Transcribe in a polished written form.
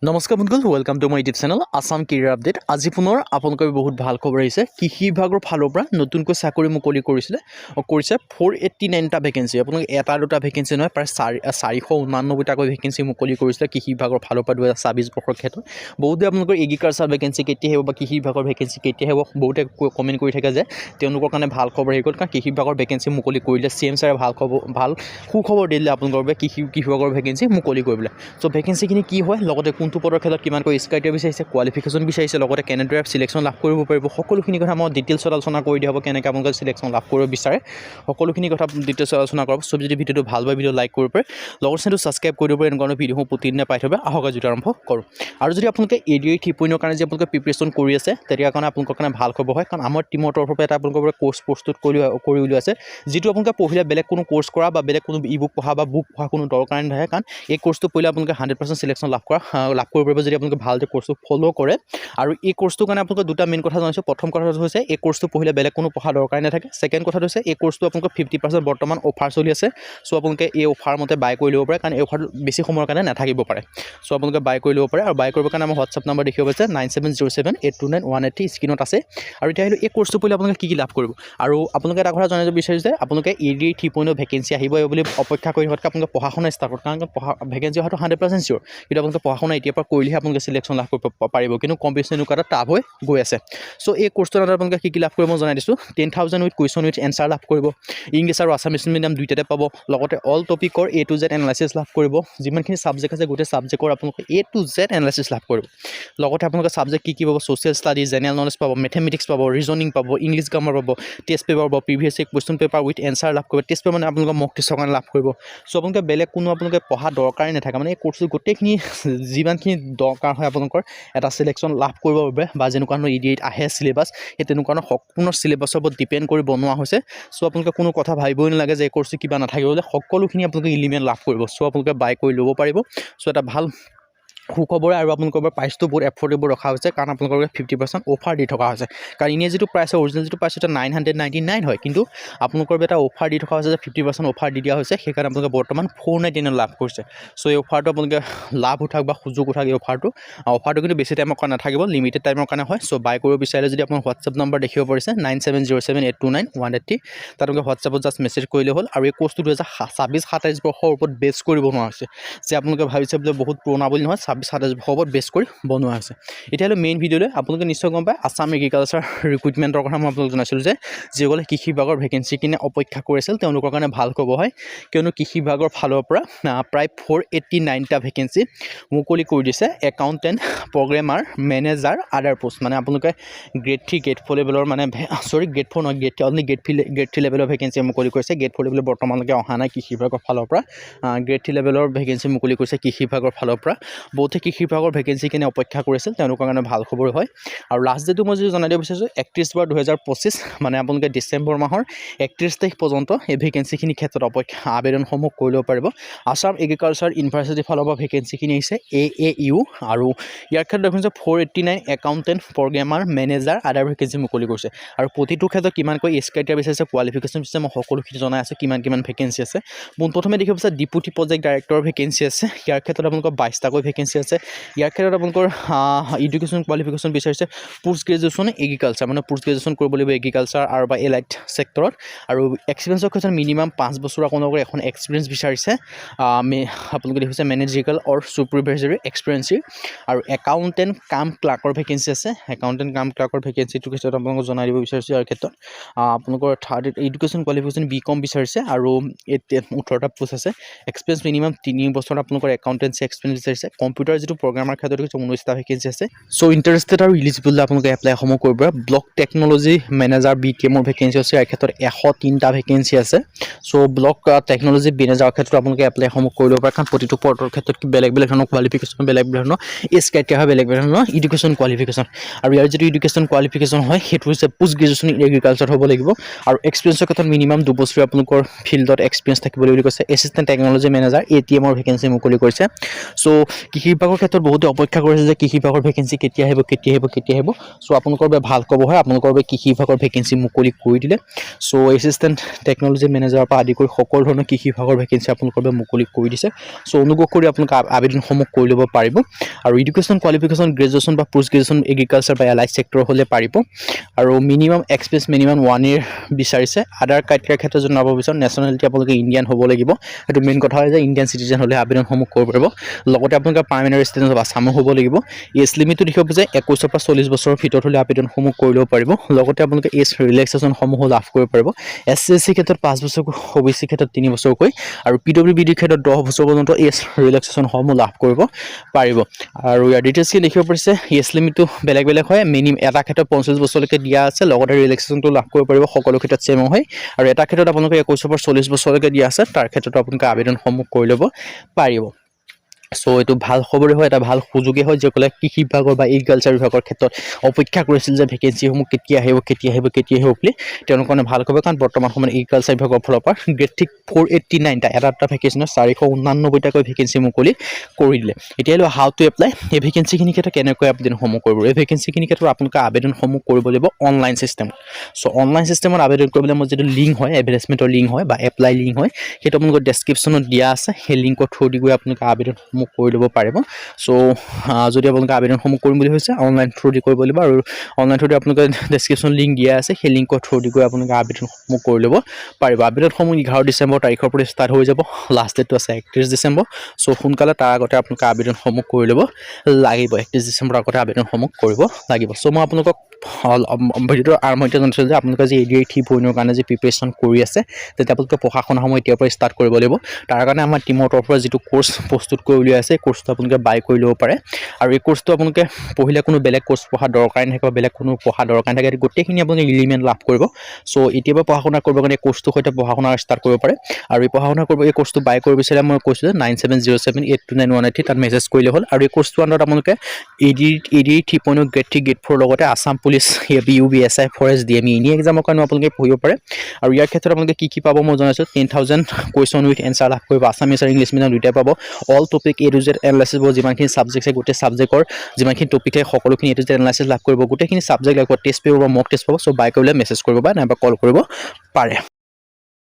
নমস্কাৰ বন্ধুসকল, welcome to my YouTube channel Assam career update. আজি পুনৰ আপোনালোকৰ বহুত ভাল খবৰ আহিছে। কৃষি বিভাগৰ ফালৰ পৰা নতুনকৈ চাকৰি মুকলি কৰিছে 489টা ভেকেঞ্চি। আপোনালোকে এটা দুটা ভেকেঞ্চি নহয়, প্ৰায় 489টাকৈ ভেকেঞ্চি মুকলি কৰিছিলে কৃষি বিভাগৰ ফালৰ পৰা 2026 বৰ্ষৰ ক্ষেত্ৰত। বহুতে আপোনালোকৰ এগ্ৰিকালচাৰ ভেকেঞ্চি কেতিয়া আহিব বা কৃষি বিভাগৰ ভেকেঞ্চি কেতিয়া আহিব বহুতে কমেণ্ট কৰি থাকে যে তেওঁলোকৰ কাৰণে ভাল খবৰ আহি গ'ল, কাৰণ কৃষি বিভাগৰ ভেকেঞ্চি মুকলি কৰিলে CM ছাৰে ভাল সুখবৰ দিলে আপোনালোকৰ বাবে কৃষি বিভাগৰ ভেকেঞ্চি মুকলি কৰিবলৈ। চ' ভেকেঞ্চিখিনি কি হয়, লগতে কোনটো পদৰ ক্ষেত্ৰত কিমানকৈ স্ক্ৰাইটেৰিয়া বিচাৰিছে, কোৱালিফিকেশ্যন বিচাৰিছে, লগতে কেনেদৰে চিলেকশ্যন লাভ কৰিব পাৰিব, সকলোখিনি কথা মই ডিটেইলছত আলোচনা কৰি দিয়া হ'ব। কেনেকৈ আপোনালোকে চিলেকশ্যন লাভ কৰিব বিচাৰে সকলোখিনি কথা ডিটেইলছত আলোচনা কৰিব। সব যদি ভিডিঅ'টো ভাল পায় ভিডিঅ' লাইক কৰিব পাৰে, লগৰ চেনেলটো ছাবস্ক্ৰাইব কৰি দিব পাৰে। এনেকুৱা ভিডিঅ'সমূহ প্ৰতিদিনে পাই থ'ব। আহক আজি আৰম্ভ কৰোঁ। আৰু যদি আপোনালোকে ADR 3.0 কাৰণে যে আপোনালোকে প্ৰিপেৰেশ্যন কৰি আছে, তেতিয়া কাৰণে আপোনালোকৰ কাৰণে ভাল খবৰ হয়, কাৰণ আমাৰ টিমৰ তৰফৰ পৰা এটা আপোনালোকৰ কোৰ্চ প্ৰস্তুত কৰি উলিয়াইছে, যিটো আপোনালোকে পঢ়িলে বেলেগ কোনো কোৰ্চ কৰা বা বেলেগ কোনো ই বুক পঢ়া বা বুক পঢ়া কোনো দৰকাৰ নাথাকে, কাৰণ এই কোৰ্চটো পঢ়িলে আপোনালোকে 100% চিলেকশ্যন লাভ কৰিব পাৰিব যদি আপোনালোকে ভালকৈ কোৰ্চটো ফ'ল' কৰে। আৰু এই কোৰ্চটোৰ কাৰণে আপোনালোকে দুটা মেইন কথা জনাইছোঁ। প্ৰথম কথাটো হৈছে এই কোৰ্চটো পঢ়িলে বেলেগ কোনো পঢ়া দৰকাৰ নাথাকে। ছেকেণ্ড কথাটো হৈছে এই কোৰ্চটো আপোনালোকৰ 50% বৰ্তমান অফাৰ চলি আছে। চ' আপোনালোকে এই অফাৰ মতে বাই কৰি ল'ব পাৰে, কাৰণ এই অফাৰটো বেছি সময়ৰ কাৰণে নাথাকিব পাৰে। চ' আপোনালোকে বাই কৰি ল'ব পাৰে। আৰু বাই কৰিবৰ কাৰণে আমাৰ হোৱাটছআপ নম্বৰ দেখিব পাইছে 9707829180 স্ক্ৰীণত আছে। আৰু এতিয়া আহিলোঁ এই কোৰ্চটো পঢ়িলে আপোনালোকে কি লাভ কৰিব। আৰু আপোনালোকে এটা কথা জনাব বিচাৰিছে যে আপোনালোকে ADR 3.0 ভেকেঞ্চি আহিব বুলি অপেক্ষা কৰি থকাতকৈ আপোনালোকে পঢ়া শুনা ষ্টাৰ্ট কৰক, কাৰণ ভেকেঞ্চি অহাটো 100% চিয়'ৰ। কিন্তু আপোনালোকে পঢ়া শুনা এতিয়াৰ পৰা কৰিলেহে আপোনালোকে চিলেকশ্যন লাভ কৰিব পাৰিব, কিন্তু কম্পিটিশ্যন এনেকুৱা এটা টাফ হৈ গৈ আছে। চ' এই কোৰ্চটোৰ দ্বাৰা আপোনালোকে কি লাভ কৰিব মই জনাই দিছোঁ। 10,000 উইথ কুৱেশ্যন উইথ এনচাৰ লাভ কৰিব। ইংলিছ আৰু আছামিছ মিডিয়াম দুইটাতে পাব। লগতে অল টপিকৰ A to Z এনালাইচিছ লাভ কৰিব। যিমানখিনি ছাবজেক্ট আছে গোটেই ছাবজেক্টৰ আপোনালোকে A to Z এনালাইচিছ লাভ কৰিব। লগতে আপোনালোকে ছাবজেক্ট কি পাব, ছ'চিয়েল ষ্টাডিজ, জেনেৰেল নলেজ পাব, মেথমেটিক্স পাব, ৰিজনিং পাব, ইংলিছ গ্ৰামাৰ পাব, টেষ্ট পেপাৰ পাব, previous year question paper with answer লাভ কৰিব। টেষ্ট পেপাৰ মানে আপোনালোকে মক টেষ্টৰ কাৰণে লাভ কৰিব। চ' আপোনালোকে বেলেগ কোনো আপোনালোকে পঢ়া দৰকাৰেই নাথাকে, মানে এই কোৰ্চটো গোটেইখিনি যিমানখিনি দৰকাৰ হয় আপোনালোকৰ এটা চিলেকশ্যন লাভ কৰিবৰ বাবে বা যেনেকুৱা ধৰণৰ ADR আহে চিলেবাছ, সেই তেনেকুৱা ধৰণৰ সম্পূৰ্ণ চিলেবাছৰ ওপৰত ডিপেণ্ড কৰি বনোৱা হৈছে। চ' আপোনালোকে কোনো কথা ভাবিবই নালাগে যে এই কোৰ্চটো কিবা নাথাকিব বোলে, সকলোখিনি আপোনালোকে ইলিমেণ্ট লাভ কৰিব। চ' আপোনালোকে বাই কৰি ল'ব পাৰিব। চ' এটা ভাল সুখবৰে। আৰু আপোনালোকৰ প্ৰাইচটো বহুত এফৰ্ডেবল ৰখা হৈছে, কাৰণ আপোনালোকৰ 50% অফাৰ দি থকা হৈছে। কাৰণ এনেই যিটো প্ৰাইচ হয়, অৰিজিনেল যিটো প্ৰাইচ এটা 999 হয়, কিন্তু আপোনালোকৰ এটা অফাৰ দি থকা হৈছে যে 50% অফাৰ দি দিয়া হৈছে। সেইকাৰণে আপোনালোকে বৰ্তমান 499 লাভ কৰিছে। চ' এই অফাৰটো আপোনালোকে লাভ উঠাক বা সুযোগ উঠাক। এই অফাৰটো কিন্তু বেছি টাইমৰ কাৰণে নাথাকিব, লিমিটেড টাইমৰ কাৰণে হয়। চ' বাই কৰিব বিচাৰিলে যদি আপোনাৰ হোৱাটছআপ নম্বৰ দেখিব পাৰিছে 9707829180, তাত আপোনালোকে হোৱাটছআপত জাষ্ট মেছেজ কৰিলে হ'ল। আৰু এই কোৰ্চটো 2026-27 বৰ্ষৰ ওপৰত বেছ কৰি বনোৱা হৈছে, যে আপোনালোকে ভাবিছে বোলে বহুত পুৰণা বুলি নহয়, 26-27 বৰ্ষৰ ওপৰত বেছ কৰি বনোৱা হৈছে। এতিয়ালৈ মেইন ভিডিঅ'লৈ আপোনালোকে নিশ্চয় গম পায় আছাম এগ্ৰিকালচাৰ ৰিক্ৰুইটমেণ্টৰ কথা মই আপোনালোক জনাইছিলোঁ, যে যিসকলে কৃষি বিভাগৰ ভেকেঞ্চি কিনে অপেক্ষা কৰি আছিল তেওঁলোকৰ কাৰণে ভাল খবৰ হয়, কিয়নো কৃষি বিভাগৰ ফালৰ পৰা প্ৰায় 489টা ভেকেঞ্চি মুকলি কৰি দিছে। একাউণ্টেণ্ট, প্ৰগ্ৰেমাৰ, মেনেজাৰ, আদাৰ পোষ্ট, মানে আপোনালোকে গ্ৰেড 3 গ্ৰেড 4 লেভেলৰ মানে গ্ৰেড 4 নহয়, অনলি গ্ৰেড 3 লেভেলৰ ভেকেঞ্চি মুকলি কৰিছে। গ্ৰেড 4 লেভেলৰ বৰ্তমানলৈকে অহা নাই কৃষি বিভাগৰ ফালৰ পৰা। গ্ৰেড 3 লেভেলৰ ভেকেঞ্চি মুকলি কৰিছে কৃষি বিভাগৰ ফালৰ পৰা। বহুতে কৃষি বিভাগৰ ভেকেঞ্চি কিনে অপেক্ষা কৰিছিল, তেওঁলোকৰ কাৰণে ভাল খবৰ হয়। আৰু লাষ্ট ডেটটো মই যদি জনাই দিব বিচাৰিছোঁ 31/12/2025, মানে আপোনালোকে ডিচেম্বৰ মাহৰ 31 তাৰিখ পৰ্যন্ত এই ভেকেঞ্চিখিনিৰ ক্ষেত্ৰত আবেদনসমূহ কৰি ল'ব পাৰিব। আছাম এগ্ৰিকালচাৰ ইউনিভাৰ্চিটিৰ ফালৰ পৰা ভেকেঞ্চিখিনি আহিছে AAU, আৰু ইয়াৰ ক্ষেত্ৰত দেখোন 489 একাউণ্টেণ্ট, প্ৰগ্ৰেমাৰ, মেনেজাৰ, আদাৰ ভেকেঞ্চি মুকলি কৰিছে। আৰু প্ৰতিটোৰ ক্ষেত্ৰত কিমানকৈ ক্ৰাইটেৰিয়া বিচাৰিছে, কোৱালিফিকেশ্যন বিচাৰিছে, মই সকলোখিনি জনাই আছোঁ কিমান ভেকেঞ্চি আছে। পোনপ্ৰথমে দেখিব পাইছে ডিপুটি প্ৰজেক্ট ডাইৰেক্টৰৰ ভেকেঞ্চি আছে। ইয়াৰ ক্ষেত্ৰত আপোনালোকৰ 22টাকৈ ভেকেঞ্চি আছে। ইয়াৰ ক্ষেত্ৰত আপোনালোকৰ এডুকেশ্যন কোৱালিফিকেশ্যন বিচাৰিছে পোষ্ট গ্ৰেজুৱেশ্যন এগ্ৰিকালচাৰ, মানে পোষ্ট গ্ৰেজুৱেশ্যন কৰিব লাগিব এগ্ৰিকালচাৰ আৰু বা এলাইড ছেক্টৰত। আৰু এক্সপিৰিয়েঞ্চৰ ক্ষেত্ৰত মিনিমাম 5 বছৰ আপোনালোকৰ এখন এক্সপিৰিয়েঞ্চ বিচাৰিছে। আপোনালোকে দেখিছে মেনেজিকেল অৰ ছুপাৰভাইজাৰী এক্সপিৰিয়েঞ্চি। আৰু একাউণ্টেণ্ট কাম ক্লাৰ্কৰ ভেকেঞ্চি আছে। একাউণ্টেণ্ট কাম ক্লাৰ্কৰ ভেকেঞ্চিটোৰ ক্ষেত্ৰত আপোনালোকক জনাই দিব বিচাৰিছোঁ। ইয়াৰ ক্ষেত্ৰত আপোনালোকৰ এডুকেশ্যন কোৱালিফিকেশ্যন BCom বিচাৰিছে, আৰু 18টা পোষ্ট আছে। এক্সপিৰিয়েঞ্চ মিনিমাম 3 বছৰ আপোনালোকৰ একাউণ্টেঞ্চি এক্সপিৰিয়েঞ্চ বিচাৰিছে। কম্পিউটাৰ যিটো প্ৰগ্ৰামাৰ ক্ষেত্ৰত 19টা ভেকেঞ্চি আছে। চ' ইণ্টাৰেষ্টেড আৰু ইলিজিবল আপোনালোকে এপ্লাইসমূহ কৰিব পাৰে। Block technology manager BTM vacancy আছে। ইয়াৰ ক্ষেত্ৰত 103টা ভেকেঞ্চি আছে। চ' ব্লক টেকন'লজি মেনেজাৰৰ ক্ষেত্ৰত আপোনালোকে এপ্লাইসমূহ কৰি ল'ব পাৰে, কাৰণ প্ৰতিটো পদৰ ক্ষেত্ৰত বেলেগ ধৰণৰ কোৱালিফিকেশ্যন, বেলেগ ধৰণৰ এজ ক্ৰাইটেৰিয়া হয়, বেলেগ ধৰণৰ এডুকেশ্যন কোৱালিফিকেশ্যন। আৰু ইয়াৰ যিটো এডুকেশ্যন কোৱালিফিকেশ্যন হয় সেইটো হৈছে পোষ্ট গ্ৰেজুৱেশ্যন ইন এগ্ৰিকালচাৰ হ'ব লাগিব। আৰু এক্সপিৰিয়েঞ্চৰ ক্ষেত্ৰত মিনিমাম 2 বছৰ আপোনালোকৰ ফিল্ডত এক্সপিৰিয়েঞ্চ থাকিব বুলি কৈছে। Assistant technology manager ATM vacancy মুকলি কৰিছে। চ' কৃষি বিভাগৰ ক্ষেত্ৰত বহুতে অপেক্ষা কৰিছে যে কৃষি বিভাগৰ ভেকেঞ্চি কেতিয়া আহিব চ' আপোনালোকৰ বাবে ভাল খবৰ হয় আপোনালোকৰ বাবে কৃষি বিভাগৰ ভেকেঞ্চি মুকলি কৰি দিলে চ' এছিষ্টেণ্ট টেকন'লজি মেনেজাৰৰ পৰা আদি কৰি সকলো ধৰণৰ কৃষি বিভাগৰ ভেকেঞ্চি আপোনালোকৰ বাবে মুকলি কৰি দিছে চ' অনুগ্ৰহ কৰি আপোনালোকে আবেদনসমূহ কৰি ল'ব পাৰিব আৰু এডুকেশ্যন কোৱালিফিকেশ্যন গ্ৰেজুৱেশ্যন বা পোষ্ট গ্ৰেজুৱেশ্যন এগ্ৰিকালচাৰ বা এলাইড ছেক্টৰ হ'লে পাৰিব আৰু মিনিমাম এক্সপিৰিয়েঞ্চ মিনিমাম 1 year বিচাৰিছে আধাৰ কাৰ্ডৰ ক্ষেত্ৰত জনাব বিচাৰোঁ নেশ্যনেলিটি আপোনালোকে ইণ্ডিয়ান হ'ব লাগিব সেইটো মেইন কথা হয় যে ইণ্ডিয়ান চিটিজেন হ'লে আবেদনসমূহ কৰিব পাৰিব লগতে আপোনালোকে পাৰ্মানেণ্ট ৰেচিডেণ্ট অফ আছামো হ'ব লাগিব এজ লিমিটটো দেখিব যে 21 পৰা 40 বছৰৰ ভিতৰত হ'লে আবেদনসমূহ কৰি ল'ব পাৰিব লগতে আপোনালোকে এজ ৰিলেক্সেশ্যনসমূহ লাভ কৰিব পাৰিব SC ক্ষেত্ৰত 5 বছৰকৈ OBC ক্ষেত্ৰত 3 বছৰকৈ আৰু PWBD ক্ষেত্ৰত 10 বছৰ পৰ্যন্ত এজ ৰিলেক্সেশ্যনসমূহ লাভ কৰিব পাৰিব আৰু ইয়াৰ ডিটেইলছখিনি দেখিব পাৰিছে এজ লিমিটটো বেলেগ বেলেগ হয় মিনিমাম এটা ক্ষেত্ৰত 50 বছৰলৈকে দিয়া আছে লগতে ৰিলেক্সেশ্যনটো লাভ কৰিব পাৰিব সকলো ক্ষেত্ৰত চেম হয় আৰু এটা ক্ষেত্ৰত আপোনালোকে 21 পৰা 40 বছৰলৈকে দিয়া আছে তাৰ ক্ষেত্ৰত আপোনালোকে আবেদনসমূহ কৰি ল'ব পাৰিব চ' এইটো ভাল খবৰে হয় এটা ভাল সুযোগে হয় যিসকলে কৃষি বিভাগৰ বা এগ্ৰিকালচাৰ বিভাগৰ ক্ষেত্ৰত অপেক্ষা কৰিছিল যে ভেকেঞ্চিসমূহ কেতিয়া আহিব বুলি তেওঁলোকৰ কাৰণে ভাল খবৰ কাৰণ বৰ্তমান সময়ত এগ্ৰিকালচাৰ বিভাগৰ ফালৰ পৰা গ্ৰেড 489টা এটা ভেকেঞ্চিনৰ 489টাকৈ ভেকেঞ্চি মুকলি কৰি দিলে এতিয়ালৈ হাউ টু এপ্লাই এই ভেকেঞ্চিখিনি ক্ষেত্ৰত কেনেকৈ আবেদনসমূহ কৰিব এই ভেকেঞ্চিখিনি ক্ষেত্ৰত আপোনালোকে আবেদনসমূহ কৰিব লাগিব অনলাইন চিষ্টেমত চ' অনলাইন চিষ্টেমত আবেদন কৰিবলৈ মোৰ যিটো লিংক হয় এডভাৰটাইজমেণ্টৰ লিংক হয় বা এপ্লাই লিংক হয় সেইটো আপোনালোকৰ ডেছক্ৰিপশ্যনত দিয়া আছে সেই লিংকৰ থ্ৰু দি গৈ আপোনালোকে আবেদনসমূহ কৰি ল'ব পাৰিব চ' যদি আপোনালোকে আবেদনসমূহ কৰিম বুলি হৈছে অনলাইন থ্ৰু দি কৰিব লাগিব আৰু অনলাইন থ্ৰু দি আপোনালোকে ডেছক্ৰিপশ্যন লিংক দিয়া আছে সেই লিংকৰ থ্ৰু দি গৈ আপোনালোকে আবেদনসমূহ কৰি ল'ব পাৰিব আবেদনসমূহ 11 ডিচেম্বৰ তাৰিখৰ পৰা ষ্টাৰ্ট হৈ যাব লাষ্ট ডেটটো আছে 31 ডিচেম্বৰ চ' সোনকালে তাৰ আগতে আপোনালোকে আবেদনসমূহ কৰি ল'ব লাগিব 31 ডিচেম্বৰৰ আগতে আবেদনসমূহ কৰিব লাগিব চ' মই আপোনালোকক ভিডিঅ'টোৰ আৰম্ভণিতে জনাইছিলোঁ যে আপোনালোকে যে ADI 3.0 কাৰণে যে প্ৰিপেৰেশ্যন কৰি আছে তেতিয়া আপোনালোকে পঢ়া শুনা সময় এতিয়াৰ পৰা ষ্টাৰ্ট কৰিব লাগিব তাৰ কাৰণে আমাৰ টিমৰ তৰফৰ পৰা যিটো কোৰ্চ প্ৰস্তুত কৰি উলিয়াই আছে এই কোৰ্চটো আপোনালোকে বাই কৰি ল'ব পাৰে আৰু এই কোৰ্চটো আপোনালোকে পঢ়িলে কোনো বেলেগ কোৰ্চ পঢ়া দৰকাৰ নাথাকে বেলেগ কোনো পঢ়া দৰকাৰ নাথাকে গোটেইখিনি আপোনালোকে এলিমেণ্ট লাভ কৰিব চ' এতিয়াৰ পৰা পঢ়া শুনা কৰিবৰ কাৰণে এই কোৰ্চটোৰ সৈতে পঢ়া শুনা ষ্টাৰ্ট কৰিব পাৰে আৰু এই পঢ়া শুনা কৰিব এই কোৰ্চটো বাই কৰিব বিচাৰিলে মই কৈছোঁ যে 9707829183 তাত মেছেজ কৰিলে হ'ল আৰু এই কোৰ্চটো আণ্ডাৰত আপোনালোকে ADI 3.0 গ্ৰেড 3 গ্ৰেড 4 লগতে Assam police ABUB SI forest DME any এক্সামৰ কাৰণে আপোনালোকে পঢ়িব পাৰে আৰু ইয়াৰ ক্ষেত্ৰত আপোনালোকে কি পাব মই জনাইছোঁ 10,000 কুৱেশ্যন উইথ এনচাৰ লাভ কৰিব আছামিজ আৰু ইংলিছ মিডিয়াম দুয়োটাই পাব all topic A to Z analysis হ'ব যিমানখিনি ছাবজেক্ট আছে গোটেই ছাবজেক্টৰ যিমানখিনি টপিক থাকে সকলোখিনি A to Z এনালাইচিছ লাভ কৰিব গোটেইখিনি ছাবজেক্ট লাগিব টেষ্ট পেপাৰ বা মক টেষ্ট পাব চ' বাই কৰিলে মেছেজ কৰিব বা নাইবা কল কৰিব পাৰে